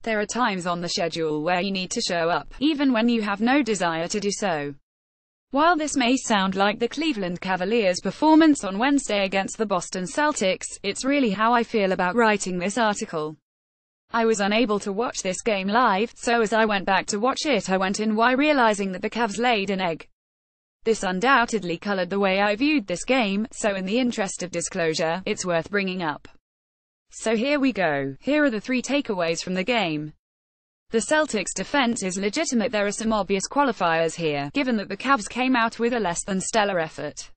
There are times on the schedule where you need to show up, even when you have no desire to do so. While this may sound like the Cleveland Cavaliers' performance on Wednesday against the Boston Celtics, it's really how I feel about writing this article. I was unable to watch this game live, so as I went back to watch it I went in realizing that the Cavs laid an egg. This undoubtedly colored the way I viewed this game, so in the interest of disclosure, it's worth bringing up. So here we go. Here are the 3 takeaways from the game. The Celtics' defense is legitimate. There are some obvious qualifiers here, given that the Cavs came out with a less than stellar effort.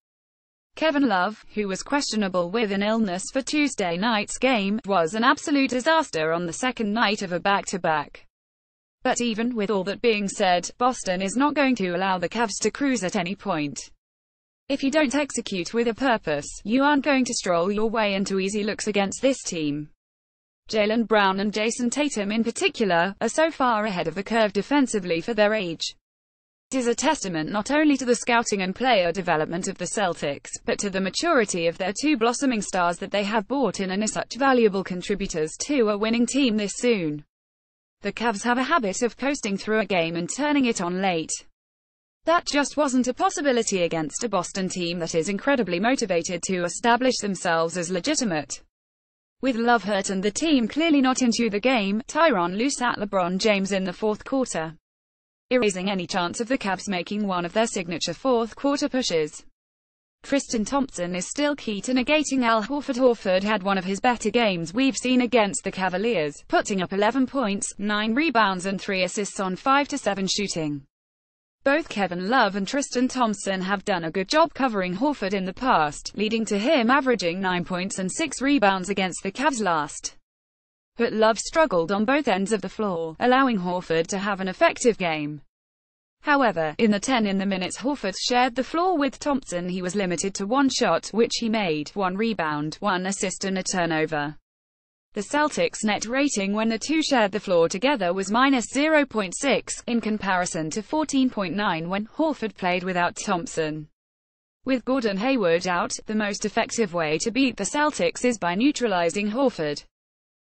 Kevin Love, who was questionable with an illness for Tuesday night's game, was an absolute disaster on the second night of a back-to-back. But even with all that being said, Boston is not going to allow the Cavs to cruise at any point. If you don't execute with a purpose, you aren't going to stroll your way into easy looks against this team. Jaylen Brown and Jason Tatum in particular, are so far ahead of the curve defensively for their age. It is a testament not only to the scouting and player development of the Celtics, but to the maturity of their 2 blossoming stars that they have brought in and are such valuable contributors to a winning team this soon. The Cavs have a habit of coasting through a game and turning it on late. That just wasn't a possibility against a Boston team that is incredibly motivated to establish themselves as legitimate. With Love hurt and the team clearly not into the game, Tyronn Lue sat LeBron James in the fourth quarter, erasing any chance of the Cavs making one of their signature fourth-quarter pushes. Tristan Thompson is still key to negating Al Horford. Horford had one of his better games we've seen against the Cavaliers, putting up 11 points, 9 rebounds and 3 assists on 5-7 shooting. Both Kevin Love and Tristan Thompson have done a good job covering Horford in the past, leading to him averaging 9 points and 6 rebounds against the Cavs last. But Love struggled on both ends of the floor, allowing Horford to have an effective game. However, in the 10 minutes Horford shared the floor with Thompson, he was limited to 1 shot, which he made, 1 rebound, 1 assist and a turnover. The Celtics' net rating when the two shared the floor together was -0.6, in comparison to 14.9 when Horford played without Thompson. With Gordon Hayward out, the most effective way to beat the Celtics is by neutralizing Horford.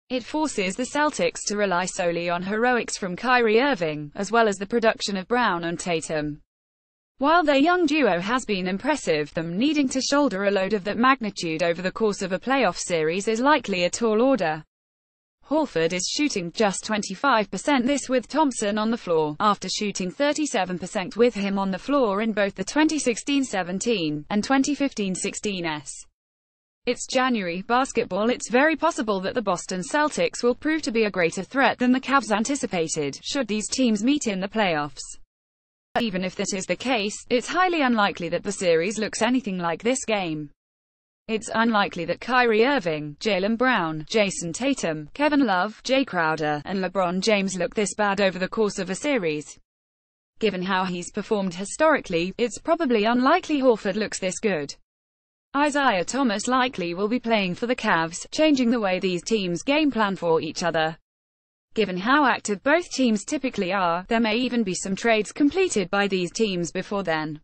It forces the Celtics to rely solely on heroics from Kyrie Irving, as well as the production of Brown and Tatum. While their young duo has been impressive, them needing to shoulder a load of that magnitude over the course of a playoff series is likely a tall order. Horford is shooting just 25% this with Thompson on the floor, after shooting 37% with him on the floor in both the 2016-17 and 2015-16s. It's January basketball. It's very possible that the Boston Celtics will prove to be a greater threat than the Cavs anticipated, should these teams meet in the playoffs. Even if that is the case, it's highly unlikely that the series looks anything like this game. It's unlikely that Kyrie Irving, Jaylen Brown, Jason Tatum, Kevin Love, Jay Crowder, and LeBron James look this bad over the course of a series. Given how he's performed historically, it's probably unlikely Horford looks this good. Isaiah Thomas likely will be playing for the Cavs, changing the way these teams game plan for each other. Given how active both teams typically are, there may even be some trades completed by these teams before then.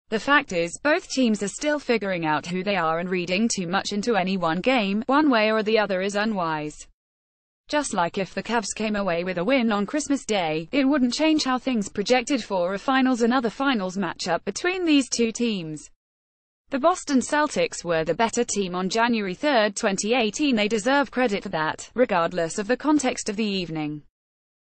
The fact is, both teams are still figuring out who they are, and reading too much into any one game, one way or the other, is unwise. Just like if the Cavs came away with a win on Christmas Day, it wouldn't change how things projected for another finals matchup between these two teams. The Boston Celtics were the better team on January 3, 2018. They deserve credit for that, regardless of the context of the evening.